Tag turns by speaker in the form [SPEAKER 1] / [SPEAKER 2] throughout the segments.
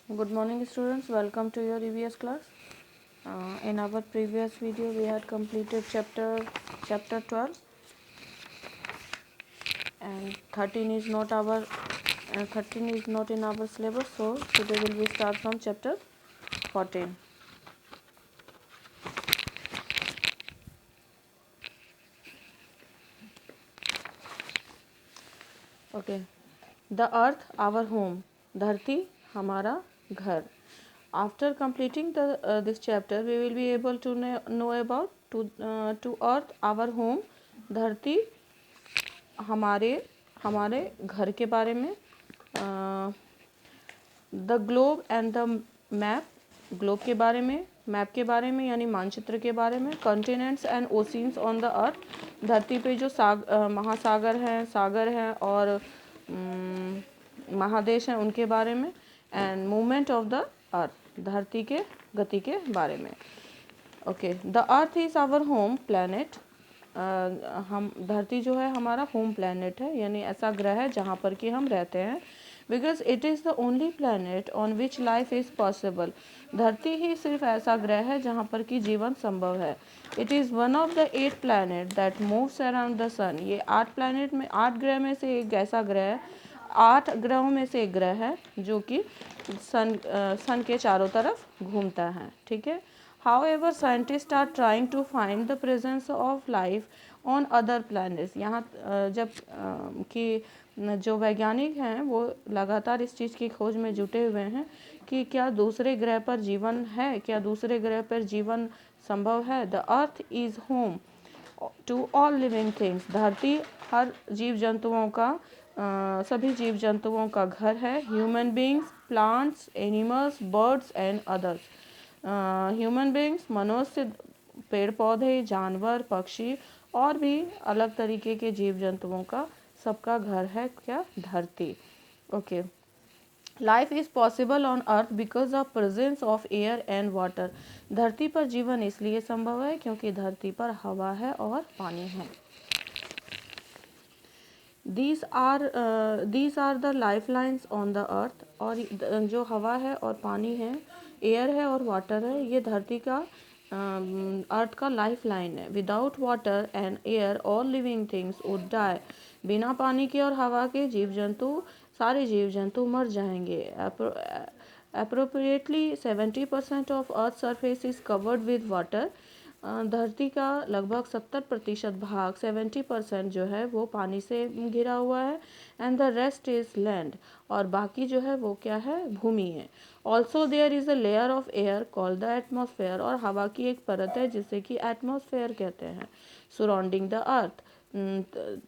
[SPEAKER 1] Good morning students, welcome to your EVS class. In our previous video we had completed chapter 12 and 13 is not in our syllabus, so today will we start from chapter 14. Okay. The earth our home, धरती हमारा घर. After completing this chapter we will be able to know about to earth our home, धरती हमारे हमारे घर के बारे में, the globe and the map, globe के बारे में, मैप के बारे में यानी मानचित्र के बारे में, continents and oceans on the earth, धरती पे जो महासागर हैं, सागर हैं और महादेश हैं उनके बारे में, and movement of the earth, धरती के गति के बारे में. Okay. The earth is our home planet. हम धरती जो है हमारा होम प्लैनेट है, यानी ऐसा ग्रह है जहाँ पर कि हम रहते हैं. Because it is the only planet on which life is possible. धरती ही सिर्फ ऐसा ग्रह है जहाँ पर कि जीवन संभव है. It is one of the 8 planet that moves around the sun. ये 8 प्लैनेट में 8 ग्रह में से एक ऐसा ग्रह है, 8 ग्रहों में से एक ग्रह है जो कि सन के चारों तरफ घूमता है. ठीक है. However, scientists are trying to find the presence of life on other planets. यहाँ जब कि जो वैज्ञानिक हैं वो लगातार इस चीज़ की खोज में जुटे हुए हैं कि क्या दूसरे ग्रह पर जीवन है, क्या दूसरे ग्रह पर जीवन संभव है. The earth is home to all living things. धरती हर जीव जंतुओं का सभी जीव जंतुओं का घर है. Human beings, plants, animals, birds and others. Human beings मनुष्य, पेड़ पौधे, जानवर, पक्षी और भी अलग तरीके के जीव जंतुओं का सबका घर है क्या, धरती. Okay. Life is possible on earth because of presence of air and water. धरती पर जीवन इसलिए संभव है क्योंकि धरती पर हवा है और पानी है. These are the lifelines on the earth. और जो हवा है और पानी है, एयर है और वाटर है, ये धरती का अर्थ का लाइफ लाइन है. Without water and air all living things would die. बिना पानी के और हवा के जीव जंतु, सारे जीव जंतु मर जाएंगे. Appropriately 70% of Earth's surface is covered with water. धरती का लगभग 70% भाग 70% जो है वो पानी से घिरा हुआ है. And the rest is land. और बाकी जो है वो क्या है, भूमि है. Also there is a layer of air called the atmosphere. और हवा की एक परत है जिसे कि एटमॉस्फेयर कहते हैं. Surrounding the earth.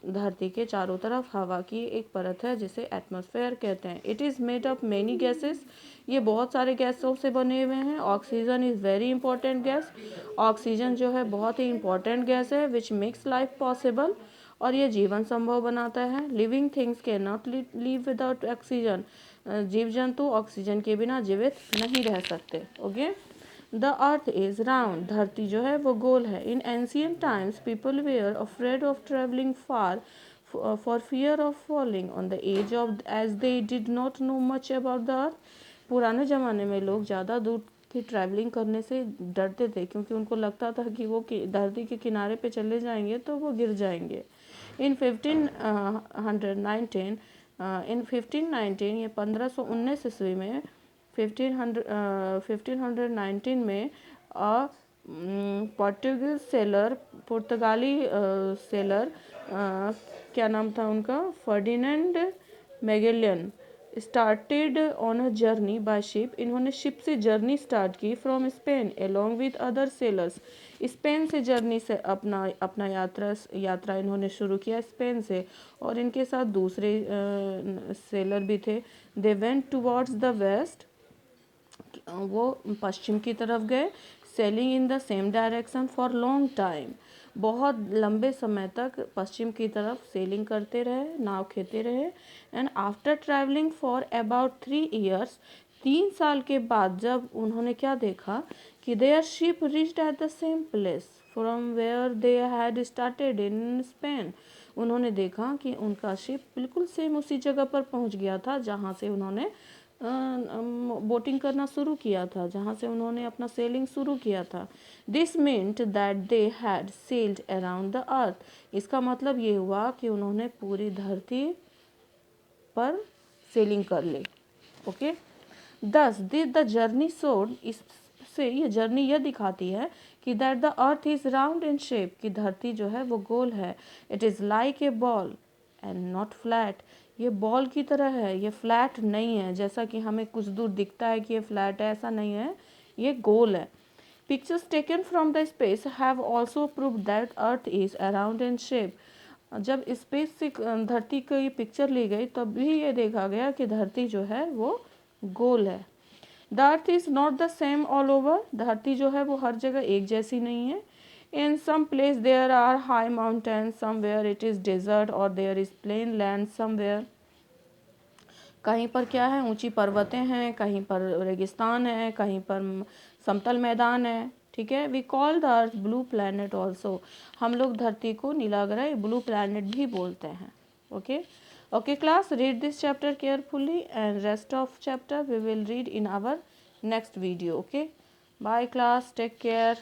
[SPEAKER 1] धरती के चारों तरफ हवा की एक परत है जिसे एटमॉस्फेयर कहते हैं. It is made up many gases. ये बहुत सारे गैसों से बने हुए हैं. Oxygen is very important gas. Oxygen जो है बहुत ही इंपॉर्टेंट गैस है विच मेक्स लाइफ पॉसिबल. और ये जीवन संभव बनाता है. Living things can not live without oxygen. जीव जंतु ऑक्सीजन के बिना जीवित नहीं रह सकते. Okay. The earth is round. धरती जो है वो गोल है. In ancient times people were afraid of travelling far for fear of falling on the edge of edge they did not know much about the earth. पुराने ज़माने में लोग ज़्यादा दूर की ट्रैवलिंग करने से डरते थे क्योंकि उनको लगता था कि वो धरती के किनारे पे चले जाएंगे तो वो गिर जाएंगे. इन 1519 ये 1519 ईस्वी में 1519 में पुर्तगाली सेलर क्या नाम था उनका, Ferdinand Magellan started on a journey by ship. इन्होंने शिप से जर्नी स्टार्ट की from Spain along with other sailors. Spain से जर्नी से अपना यात्रा इन्होंने शुरू किया स्पेन से, और इनके साथ दूसरे सेलर भी थे. They went towards the west. वो पश्चिम की तरफ गए. Sailing in the same direction for long time. बहुत लंबे समय तक पश्चिम की तरफ सेलिंग करते रहे, नाव खेते रहे. And after travelling for about 3 years, 3 साल के बाद जब उन्होंने क्या देखा कि their ship reached at the same place from where they had started in Spain. उन्होंने देखा कि उनका शिप बिल्कुल सेम उसी जगह पर पहुंच गया था जहां से उन्होंने बोटिंग करना शुरू किया था, जहाँ से उन्होंने अपना सेलिंग शुरू किया था। This meant that they had sailed around the earth. इसका मतलब ये हुआ कि उन्होंने पूरी धरती पर सेलिंग कर ली। ओके, दस द जर्नी शोड, इससे ये जर्नी यह दिखाती है कि that the earth is round in shape, कि धरती जो है वो गोल है। It is like a ball and not flat, ये बॉल की तरह है, ये फ्लैट नहीं है, जैसा कि हमें कुछ दूर दिखता है कि ये फ्लैट है, ऐसा नहीं है, ये गोल है। Pictures taken from the space have also proved that earth is around in shape. जब स्पेस से धरती की पिक्चर ली गई तब भी ये देखा गया कि धरती जो है वो गोल है। The earth is not the same all over, धरती जो है वो हर जगह एक जैसी नहीं है। In some place there are high mountain, somewhere it is desert और there is plain land somewhere. कहीं पर क्या है, ऊंची पर्वतें हैं, कहीं पर रेगिस्तान है, कहीं पर समतल मैदान है। ठीक है, we call the earth blue planet also, हम लोग धरती को नीला ग्रह ब्लू प्लैनेट भी बोलते हैं। Okay okay class, read this chapter carefully and rest of chapter we will read in our next video. Okay, bye class, take care.